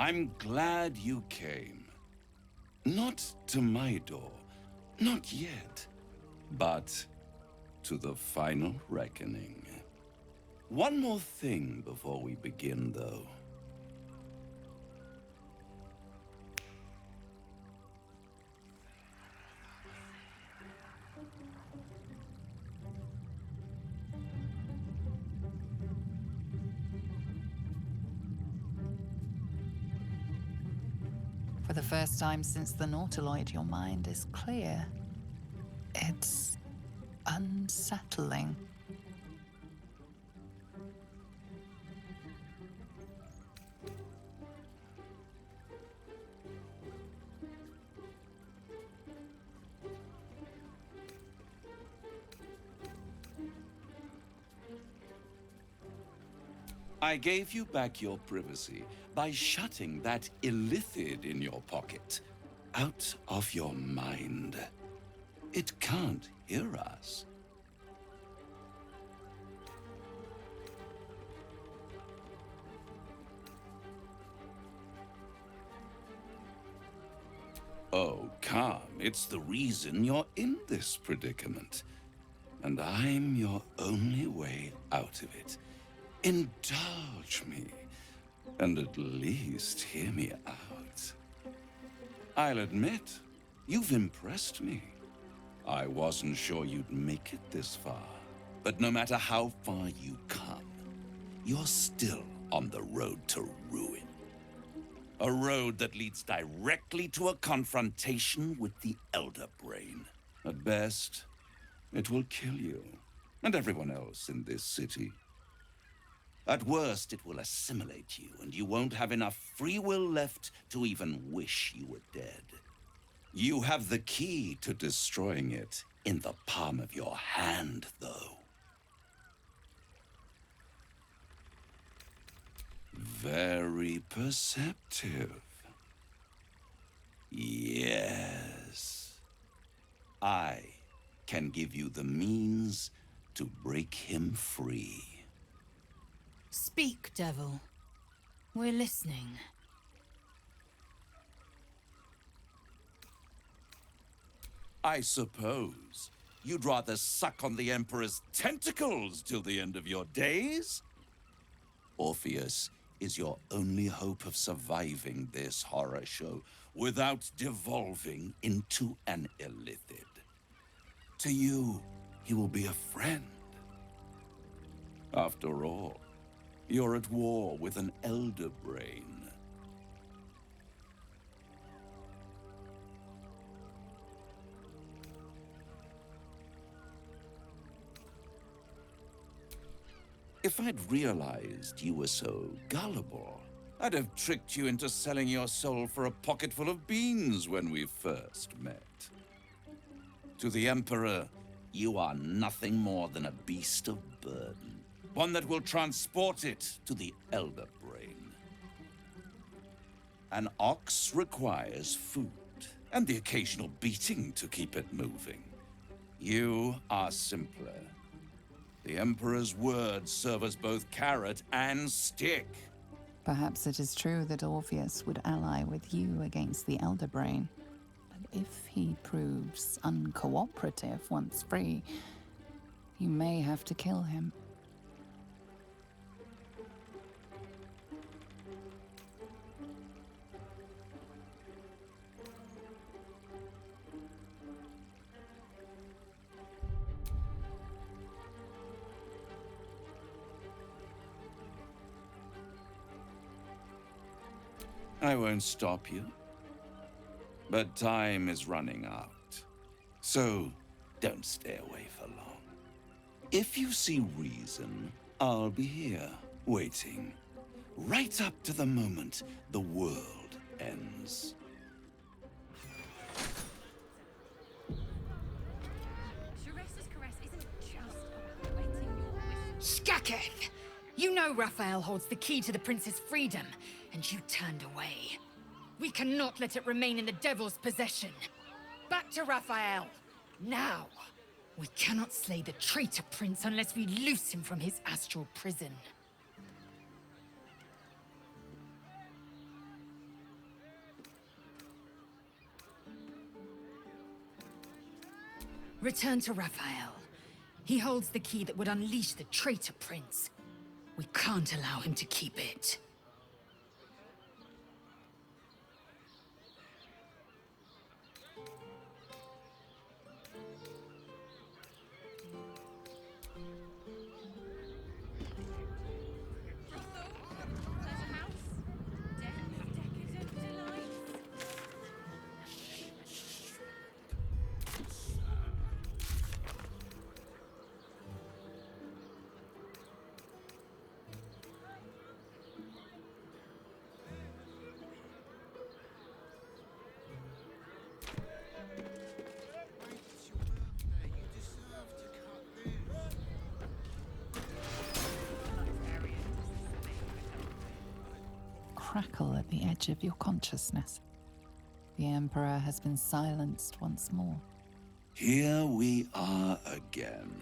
I'm glad you came. Not to my door, not yet, but to the final reckoning. One more thing before we begin, though. For the first time since the Nautiloid, your mind is clear. It's unsettling. I gave you back your privacy by shutting that illithid in your pocket out of your mind. It can't hear us. Oh, calm. It's the reason you're in this predicament. And I'm your only way out of it. Indulge me, and at least hear me out. I'll admit, you've impressed me. I wasn't sure you'd make it this far, but no matter how far you come, you're still on the road to ruin. A road that leads directly to a confrontation with the Elder Brain. At best, it will kill you, and everyone else in this city. At worst, it will assimilate you, and you won't have enough free will left to even wish you were dead. You have the key to destroying it in the palm of your hand, though. Very perceptive. Yes. I can give you the means to break him free. Speak, devil. We're listening. I suppose you'd rather suck on the Emperor's tentacles till the end of your days? Orpheus is your only hope of surviving this horror show without devolving into an illithid. To you, he will be a friend. After all, you're at war with an Elder Brain. If I'd realized you were so gullible, I'd have tricked you into selling your soul for a pocketful of beans when we first met. To the Emperor, you are nothing more than a beast of burden. One that will transport it to the Elder Brain. An ox requires food, and the occasional beating to keep it moving. You are simpler. The Emperor's words serve as both carrot and stick. Perhaps it is true that Orpheus would ally with you against the Elder Brain. But if he proves uncooperative once free, you may have to kill him. I won't stop you. But time is running out. So, don't stay away for long. If you see reason, I'll be here, waiting. Right up to the moment the world ends. Skaketh! You know Raphael holds the key to the prince's freedom, and you turned away. We cannot let it remain in the devil's possession. Back to Raphael, now! We cannot slay the traitor prince unless we loose him from his astral prison. Return to Raphael. He holds the key that would unleash the traitor prince. We can't allow him to keep it. Crackle at the edge of your consciousness. The Emperor has been silenced once more. Here we are again.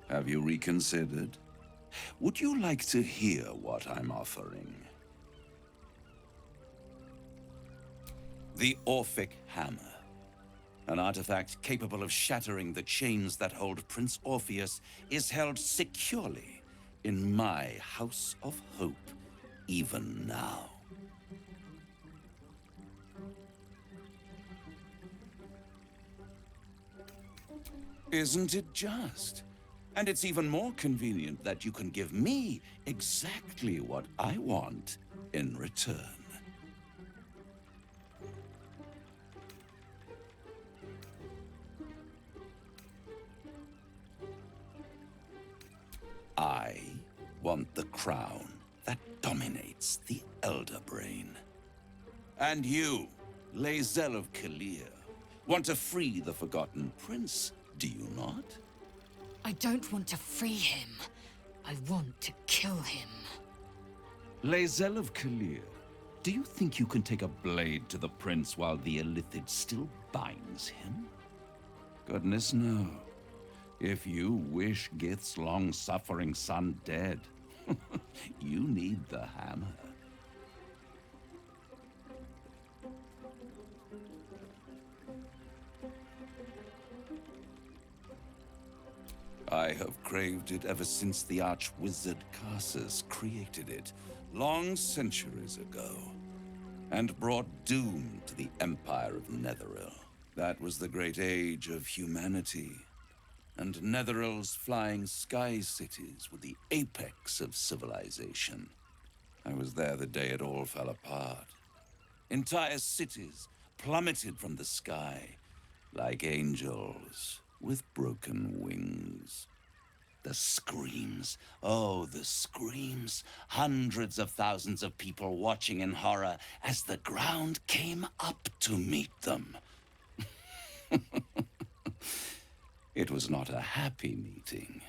Have you reconsidered? Would you like to hear what I'm offering? The Orphic Hammer. An artifact capable of shattering the chains that hold Prince Orpheus is held securely in my House of Hope, even now. Isn't it just? And it's even more convenient that you can give me exactly what I want in return. I want the crown that dominates the Elder Brain. And you, Lae'zel of Kalir, want to free the Forgotten Prince, do you not? I don't want to free him. I want to kill him. Lae'zel of Kalir, do you think you can take a blade to the prince while the Illithid still binds him? Goodness no. If you wish Gith's long-suffering son dead, you need the hammer. I have craved it ever since the arch-wizard Karsus created it, long centuries ago, and brought doom to the Empire of Netheril. That was the great age of humanity, and Netheril's flying sky cities were the apex of civilization. I was there the day it all fell apart. Entire cities plummeted from the sky, like angels with broken wings. The screams, oh, the screams. Hundreds of thousands of people watching in horror as the ground came up to meet them. It was not a happy meeting,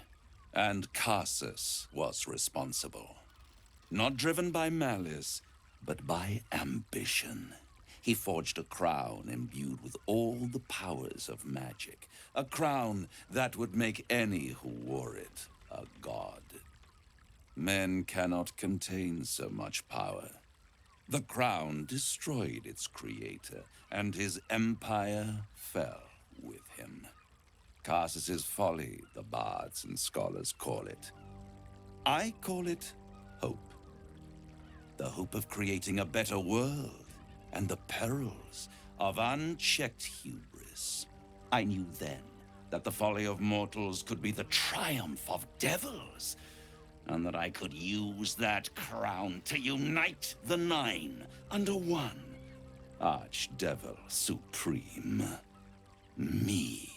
and Karsus was responsible. Not driven by malice, but by ambition. He forged a crown imbued with all the powers of magic. A crown that would make any who wore it a god. Men cannot contain so much power. The crown destroyed its creator, and his empire fell with him. Karsus's folly, the bards and scholars call it. I call it hope. The hope of creating a better world, and the perils of unchecked hubris. I knew then that the folly of mortals could be the triumph of devils, and that I could use that crown to unite the Nine under one Archdevil Supreme. Me.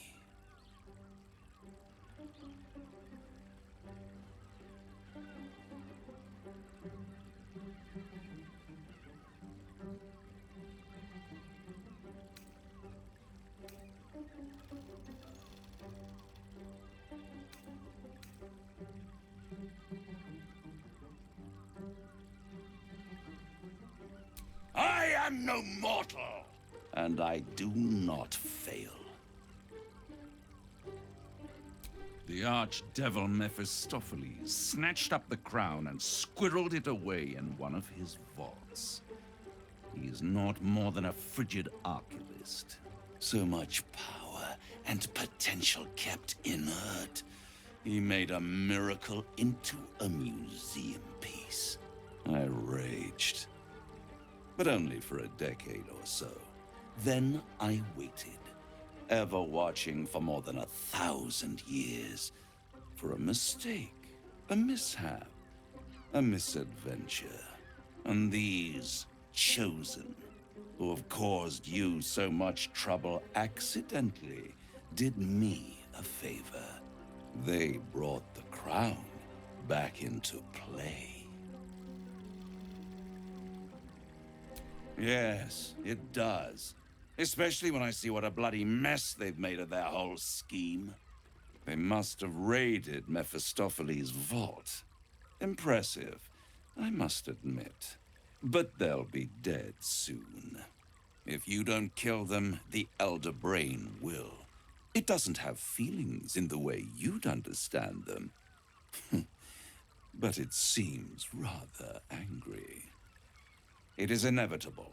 I am no mortal, and I do not fail. The archdevil Mephistopheles snatched up the crown and squirreled it away in one of his vaults. He is not more than a frigid archivist. So much power and potential kept inert. He made a miracle into a museum piece. I raged. But only for a decade or so. Then I waited, ever watching for more than 1,000 years, for a mistake, a mishap, a misadventure. And these chosen, who have caused you so much trouble accidentally, did me a favor. They brought the crown back into play. Yes, it does. Especially when I see what a bloody mess they've made of their whole scheme. They must have raided Mephistopheles' vault. Impressive, I must admit. But they'll be dead soon. If you don't kill them, the Elder Brain will. It doesn't have feelings in the way you'd understand them. But it seems rather angry. It is inevitable.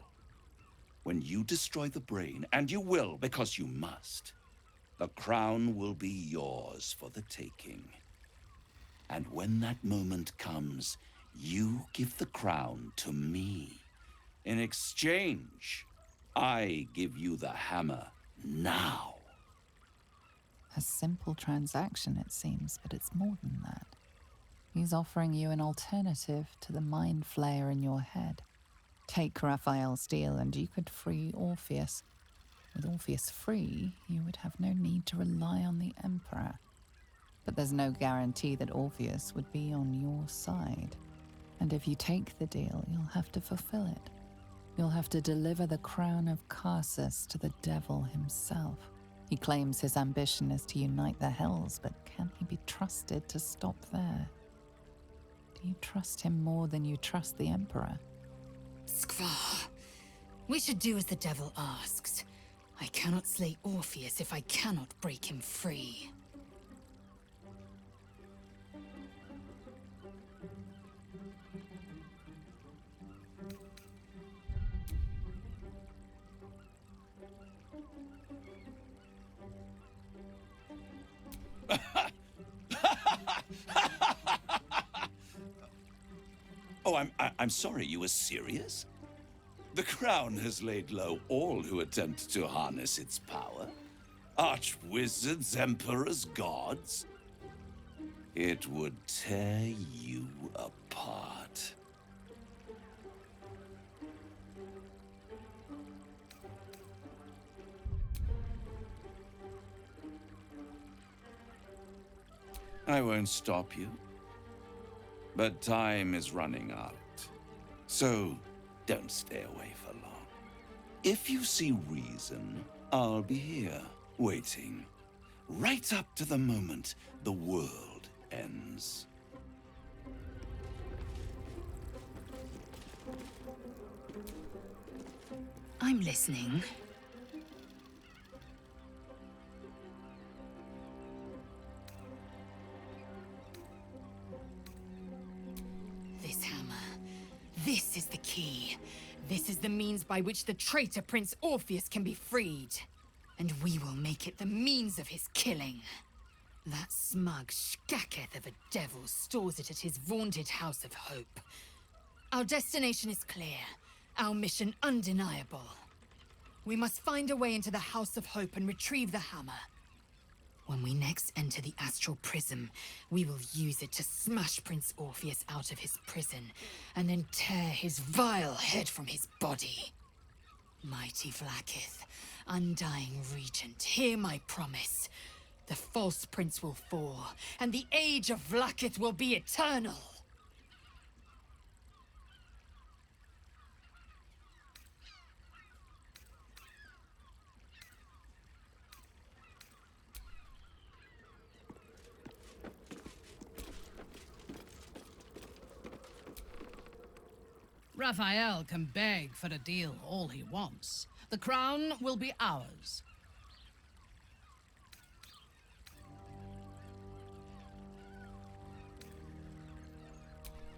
When you destroy the brain, and you will because you must, the crown will be yours for the taking. And when that moment comes, you give the crown to me. In exchange, I give you the hammer now. A simple transaction, it seems, but it's more than that. He's offering you an alternative to the mind flayer in your head. Take Raphael's deal and you could free Orpheus. With Orpheus free, you would have no need to rely on the Emperor. But there's no guarantee that Orpheus would be on your side. And if you take the deal, you'll have to fulfill it. You'll have to deliver the crown of Carsus to the devil himself. He claims his ambition is to unite the Hells, but can he be trusted to stop there? Do you trust him more than you trust the Emperor? Skvar. We should do as the devil asks. I cannot slay Orpheus if I cannot break him free. Oh, I'm sorry, you were serious? The crown has laid low all who attempt to harness its power. Archwizards, emperors, gods. It would tear you apart. I won't stop you. But time is running out. So, don't stay away for long. If you see reason, I'll be here, waiting. Right up to the moment the world ends. I'm listening. This hammer. This is the key. This is the means by which the traitor Prince Orpheus can be freed. And we will make it the means of his killing. That smug shkaketh of a devil stores it at his vaunted House of Hope. Our destination is clear. Our mission undeniable. We must find a way into the House of Hope and retrieve the hammer. When we next enter the Astral Prism, we will use it to smash Prince Orpheus out of his prison, and then tear his vile head from his body. Mighty Vlaakith, Undying Regent, hear my promise. The false prince will fall, and the age of Vlaakith will be eternal. Raphael can beg for a deal all he wants. The crown will be ours.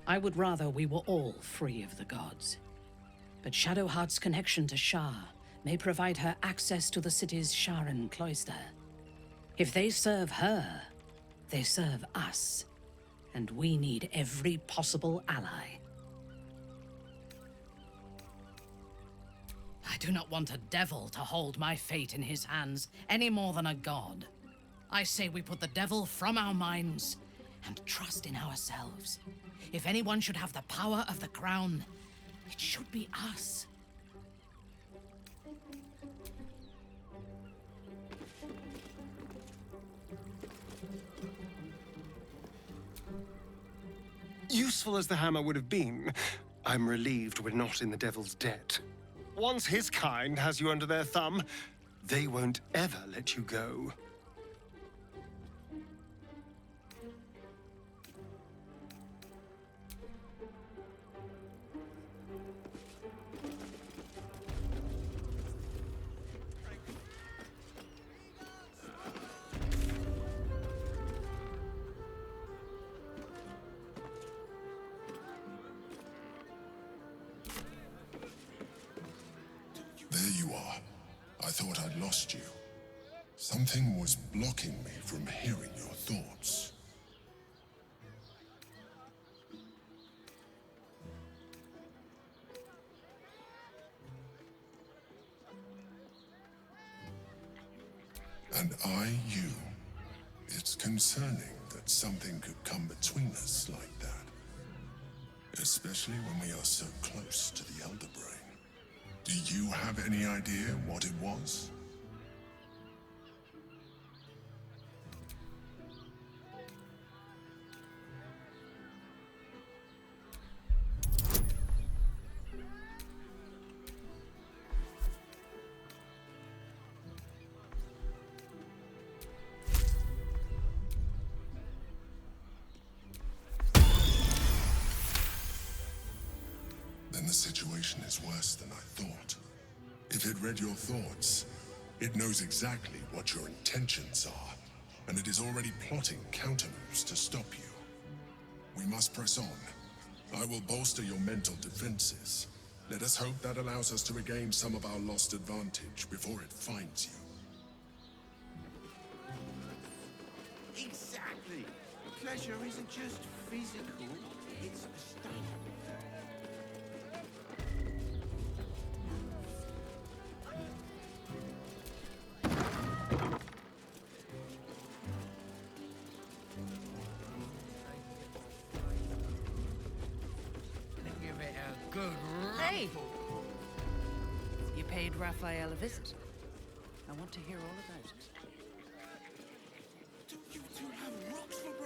I would rather we were all free of the gods. But Shadowheart's connection to Shah may provide her access to the city's Sharan cloister. If they serve her, they serve us. And we need every possible ally. I do not want a devil to hold my fate in his hands any more than a god. I say we put the devil from our minds and trust in ourselves. If anyone should have the power of the crown, it should be us. Useful as the hammer would have been, I'm relieved we're not in the devil's debt. Once his kind has you under their thumb, they won't ever let you go. There you are. I thought I'd lost you. Something was blocking me from hearing your thoughts. And you. It's concerning that something could come between us like that. Especially when we are so close to the Elder Brain. Do you have any idea what it was? Then the situation is worse than I thought. If it read your thoughts, it knows exactly what your intentions are, and it is already plotting countermoves to stop you. We must press on. I will bolster your mental defenses. Let us hope that allows us to regain some of our lost advantage before it finds you. Exactly. Pleasure isn't just physical, it's a state. Give it a good Hey! You paid Raphael a visit. I want to hear all about it. Do you two have rocks for